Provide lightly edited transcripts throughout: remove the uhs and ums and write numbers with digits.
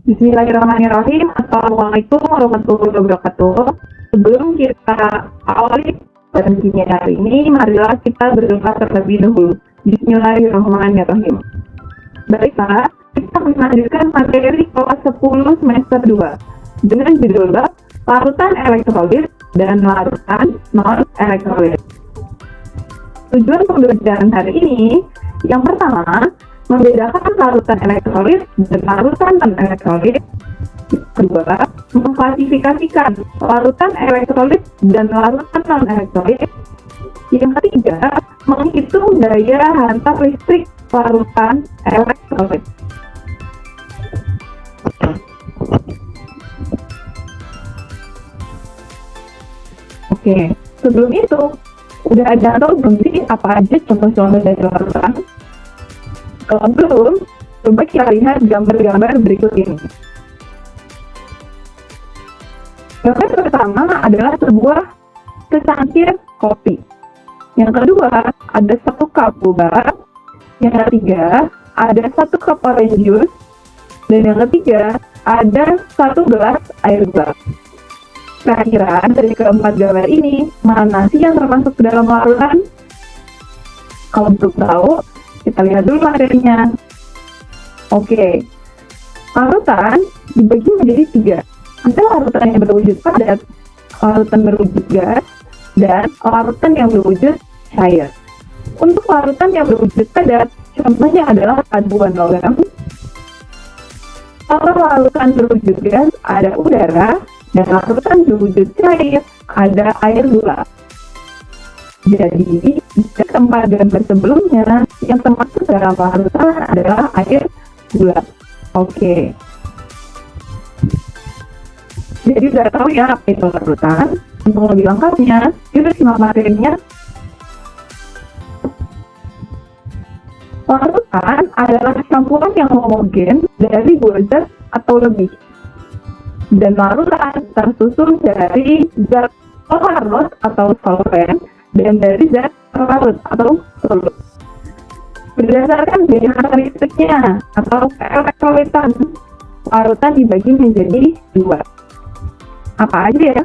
Bismillahirrahmanirrahim. Assalamualaikum warahmatullahi wabarakatuh. Sebelum kita awali pada kimia hari ini, marilah kita berdoa terlebih dahulu. Bismillahirrahmanirrahim. Baiklah, kita melanjutkan materi kelas 10 semester 2 dengan judul bab larutan elektrolit dan larutan non-elektrolit. Tujuan pembelajaran hari ini, yang pertama, membedakan larutan elektrolit dan larutan non-elektrolit. Kedua, mengklasifikasikan larutan elektrolit dan larutan non-elektrolit. Yang ketiga, menghitung daya hantar listrik larutan elektrolit. Oke, sebelum itu, udah ada atau belum sih apa aja contoh-contoh dari larutan? Kalau belum, coba kita lihat gambar-gambar berikut ini. Gambar pertama adalah sebuah secangkir kopi. Yang kedua, ada 1 cup boba. Yang ketiga, ada 1 cup orange juice. Dan yang ketiga, ada 1 gelas air gula. Kira-kira dari keempat gambar ini, mana sih yang termasuk ke dalam larutan? Kalau belum tahu, kita lihat dulu materinya. Oke, larutan dibagi menjadi 3. Ada larutan yang berwujud padat, larutan berwujud gas, dan larutan yang berwujud cair. Untuk larutan yang berwujud padat, contohnya adalah aduan logam. Kalau larutan berwujud gas, ada udara, dan larutan berwujud cair, ada air gula. Jadi, jika keempat gambar sebelumnya, yang termasuk dalam larutan adalah air gula. Oke. Jadi udah tahu ya apa itu larutan. Untuk lebih lengkapnya, yuk simak materinya. Larutan adalah campuran yang homogen dari 2 zat atau lebih. Dan larutan tersusun dari zat larut atau solvent dan dari zat larut atau solut. Berdasarkan daya hantar listriknya atau keelektrolitan, larutan dibagi menjadi 2. Apa aja ya?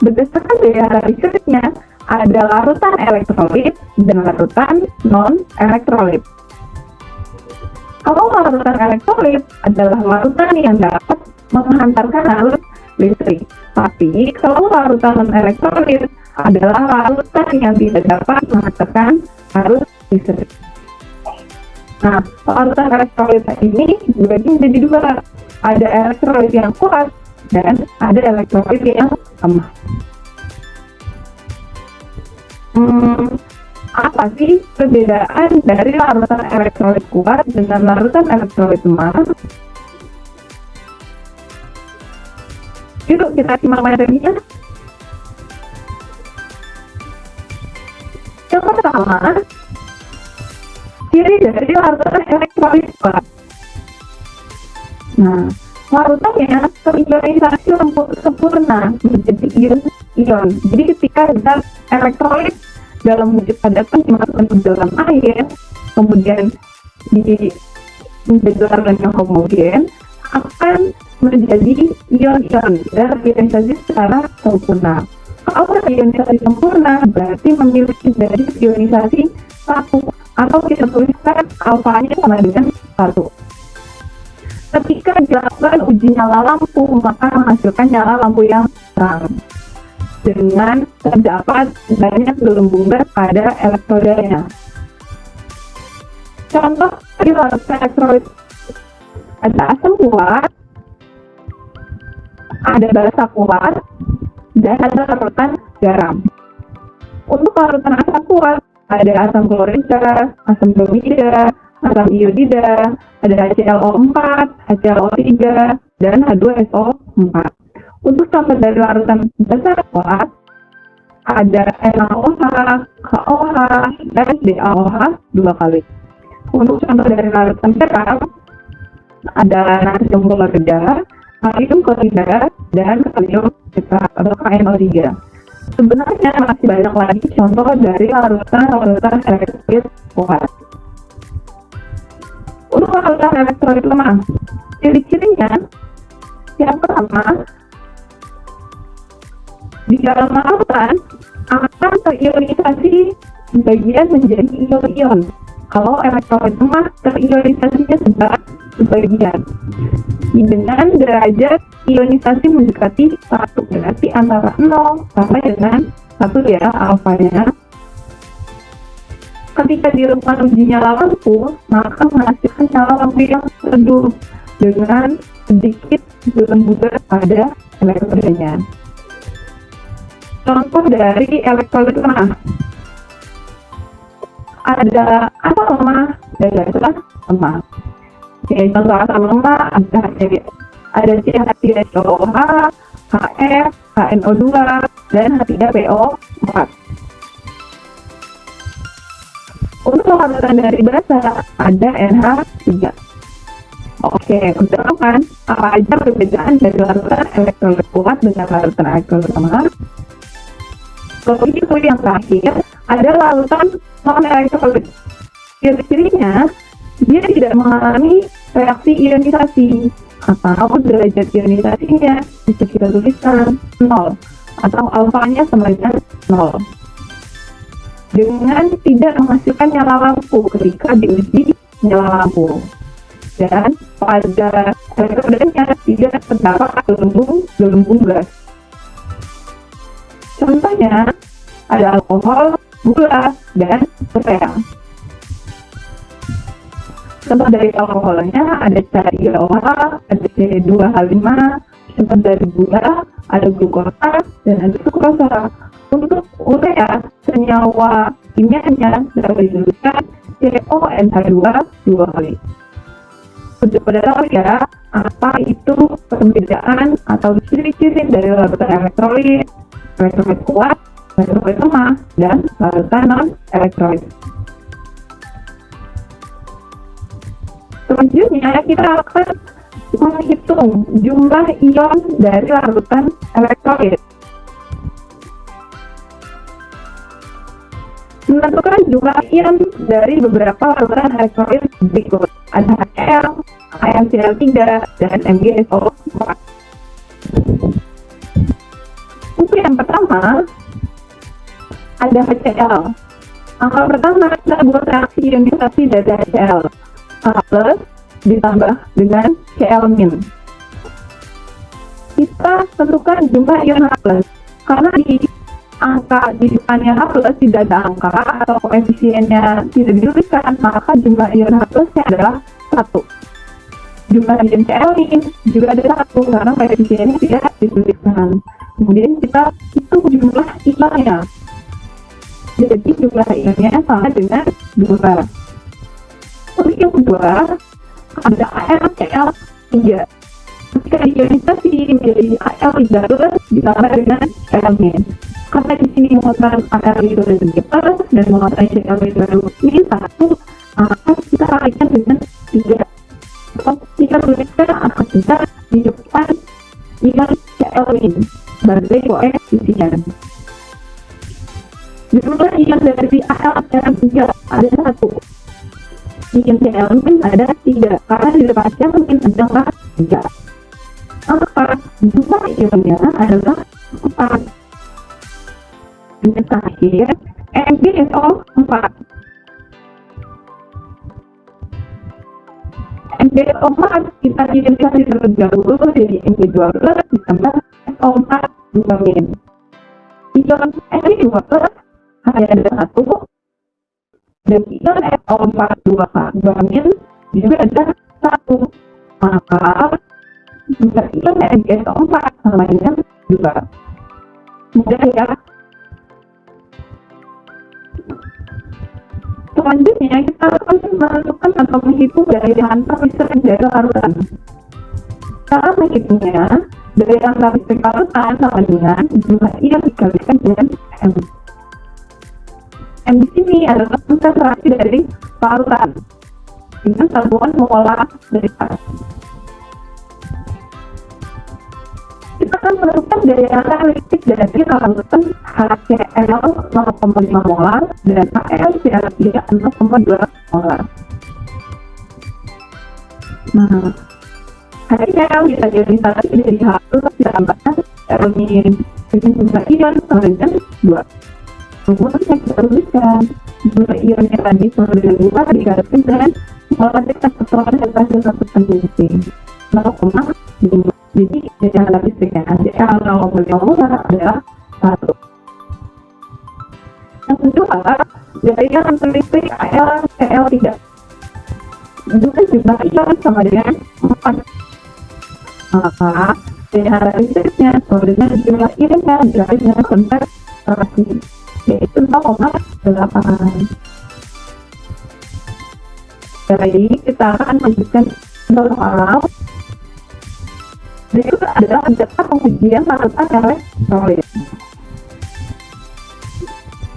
Berdasarkan daya hantar listriknya, ada larutan elektrolit dan larutan non-elektrolit. Kalau larutan elektrolit adalah larutan yang dapat menghantarkan arus listrik. Tapi kalau larutan non-elektrolit adalah larutan yang tidak dapat menghantarkan arus listrik. Nah, larutan elektrolit ini dibagi menjadi 2. Ada elektrolit yang kuat dan ada elektrolit yang lemah. Apa sih perbedaan dari larutan elektrolit kuat dengan larutan elektrolit lemah? Yuk kita simak materinya. Yang pertama, ciri dari larutan elektrolit kuat. Nah, larutannya terionisasi sempurna menjadi ion. Jadi ketika zat elektrolit dalam wujud padat dimasukkan ke dalam air, kemudian menjadi larutan yang homogen, akan menjadi ion-ion dan terionisasi secara sempurna. Kalau terionisasi sempurna berarti memiliki garis ionisasi 1, atau kita tuliskan alfanya sama dengan 1. Ketika dilakukan uji nyala lampu, maka menghasilkan nyala lampu yang terang dengan terdapat banyak gelembung gas pada elektrodanya. Contoh dari larutan elektrolit, ada asam kuat, ada basa kuat, dan ada larutan garam. Untuk larutan asam kuat, ada asam klorida, asam bromida, asam iodida, ada HClO4, HClO3, dan H2SO4. Untuk contoh dari larutan basa kuat, ada NaOH, KOH, dan DaOH 2 kali. Untuk contoh dari larutan garam, ada natrium klorida, kalium klorida, dan kalium citrat atau KNO3. Sebenarnya masih banyak lagi contoh dari larutan elektrolit kuat. larutan elektrolit lemah. Ciri-cirinya, yang pertama, di dalam larutan akan terionisasi sebagian menjadi ion-ion. Kalau elektrolit lemah terionisasinya sebagian dengan derajat ionisasi mendekati 1, berarti antara 0 sampai dengan 1 ya alfanya. Ketika dilakukan uji nyala lampu, maka menghasilkan nyala lampu yang redup dengan sedikit kelembutan pada elektrodanya. Contoh dari elektrolit lemah, ada asam lemah dan gas lemah. Contoh asam lemah ada CH3COOH, HF, HNO2, dan H3PO4. Untuk larutan dari basa ada NH3. Oke, udah kan? Apa aja perbedaan dari larutan elektrolit kuat dengan larutan elektrolit lemah? Kalau itu yang terakhir, ada larutan non-elektrolit. Ciri-cirinya, dia tidak mengalami reaksi ionisasi atau derajat ionisasinya bisa kita tuliskan 0 atau alfanya sama dengan 0. Dengan tidak menghasilkan nyala lampu ketika diuji nyala lampu. Dan pada elektrodanya tidak terdapat gelembung gas. Contohnya ada alkohol, gula, dan urea. Contoh dari alkoholnya ada CH3OH, ada C2H5. Contoh dari gula ada glukosa dan ada sukrosa. Untuk urea, senyawa kimianya dapat dituliskan CONH2 2 kali. Sudah pada tahu ya apa itu perbedaan atau ciri-ciri dari larutan elektrolit, elektrolit kuat, elektrolit lemah, dan larutan non-elektrolit. Selanjutnya kita akan menghitung jumlah ion dari larutan elektrolit. Menentukan jumlah ion dari beberapa larutan elektrolit berikut. Ada HCl, HMCl3, dan MgSO4. Untuk yang pertama, ada HCl. Angka pertama kita buat reaksi ionisasi dari HCl. H+ ditambah dengan Cl-. Kita tentukan jumlah ion H+. Karena di angka di depannya H+ tidak ada angka atau koefisiennya tidak dituliskan, maka jumlah ion H+-nya adalah 1. Jumlah ion Cl juga ada 1 karena koefisiennya tidak dituliskan. Kemudian kita hitung jumlah ionnya. Jadi jumlah ionnya sama dengan 2. Untuk yang kedua, ada AlCl3. Ketika ionisasi menjadi Al3+ ditambah dengan Cl-. Karena di sini muatan Al3+ dan muatan Cl-1, maka kita kalikan dengan 3. Atau kita tuliskan angka 3 di depan ion Cl- sebagai koefisien. Jumlah ion dari Al3 ada 1. Ion Cl- ada 3, karena di depan Cl- adalah 3. Maka jumlah ionnya adalah 4. Dan terakhir, MgSO4. MgSO4 kita ionisasi terlebih dahulu jadi Mg2+ ditambah SO4 2-. Ion Mg2+ hanya ada 1. Dan ion SO4 2-, juga ada 1. Maka jumlah ion MgSO4 sama dengan 2. Mudah ya. Selanjutnya kita akan menentukan atau menghitung daya hantar listrik dari larutan. Cara menghitungnya, daya hantar listrik larutan sama dengan jumlah ion dikalikan dengan M. M di sini adalah konsentrasi dari larutan dengan satuan molar dari gas. Kita akan menentukan daya hantar listrik dari larutan HCl 0,5 molar dan HCl 0,2 molar. Nah, HCl bisa diorientasi dari H+ ditambahkan min dengan jumlah ion sama dengan 2. Kemudian yang kita tuliskan jumlah ionnya tadi sama dengan 2 dikalikan dengan molekul keseluruhan dan hasil lapisan penting 0,5. Jadi daya listriknya HCl 0,5 adalah 1. Yang kedua, daya listrik Cl3 juga jumlah ion sama dengan 4. Maka daya listriknya sama dengan jumlah ionnya dikali dengan konsentrasi, yaitu 0,8. Jadi kita akan melanjutkan soal. Berikut adalah data pengujian larutan elektrolit.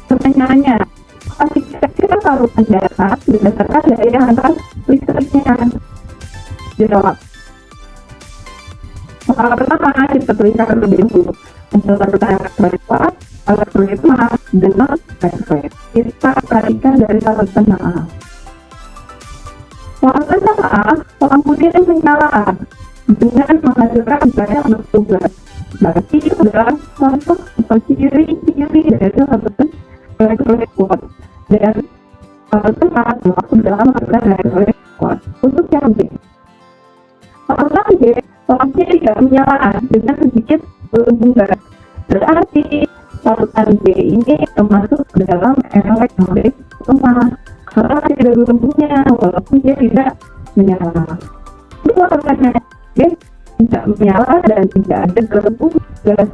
Pertanyaannya, klasifikasikan larutan datar berdasarkan daya hantar listriknya. Jawab. Soal pertama kita tuliskan terlebih dahulu. Untuk larutan elektrolit maaf dengan elektrolit. Kita perhatikan dari larutan maaf. Soal pertama, pengujian penyalaan dengan menghasilkan daya bertugas. Berarti itu adalah contoh atau ciri-ciri dari larutan elektrolit kuat. Dan larutan sangat masuk dalam larutan elektrolit kuat. Untuk yang B, soalnya tidak penyalaan dengan sedikit bertugas. Berarti larutan B ini termasuk dalam elektrolit lemah karena tidak ada gelembungnya walaupun dia tidak menyala. Kedua, larutannya B tidak menyala dan tidak ada gelembung gas.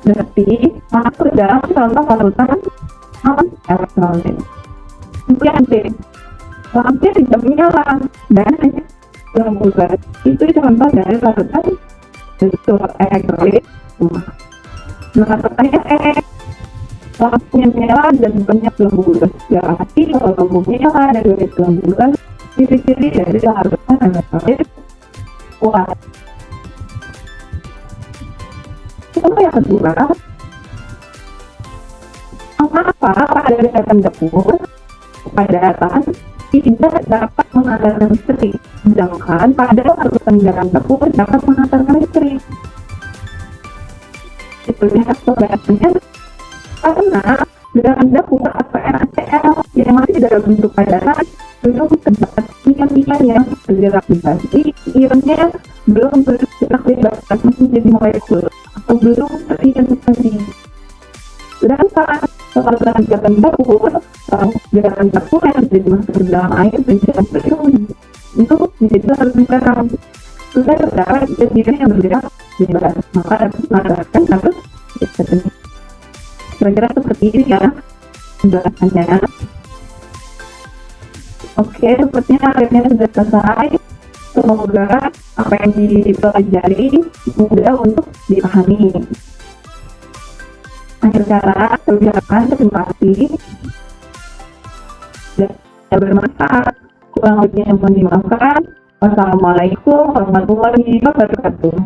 Berarti masuk dalam contoh larutan non elektrolit. Kemudian D, lampu tidak menyala dan hanya gelembung gas. Itu contoh dari larutan elektrolit lemah. Nah, pertanyaan lampunya menyala dan banyak gelembung gas. Berarti kalau lampunya menyala dan banyak gelembung gas, ciri-ciri dari larutan elektrolit kuat. Contoh yang kedua, mengapa pada daratan dapur kepadatan tidak dapat mengantarkan listrik, sedangkan pada larutan daratan dapur dapat mengantarkan listrik? Itu lihat sobatnya, karena daratan dapur atau NaCl yang masih dalam bentuk padatan belum terdapat ion-ion yang bergerak bebas. Jadi ionnya belum bergerak bebas menjadi molekul atau belum terionisasi. Sedangkan kalau daratan dapur yang masuk ke dalam air bergerak berion itu menjadi larutan garam. Sudah terdapat ion yang bergerak bebas, maka dapat mengakibatkan arus listrik. Kira-kira seperti ini ya penjelasannya. Oke, sepertinya akhirnya sudah selesai. Semoga apa yang dipelajari mudah untuk dipahami. Akhir kata, saya ucapkan terima kasih dan bermanfaat. Kurang lebihnya mohon dimaafkan. Wassalamualaikum warahmatullahi wabarakatuh.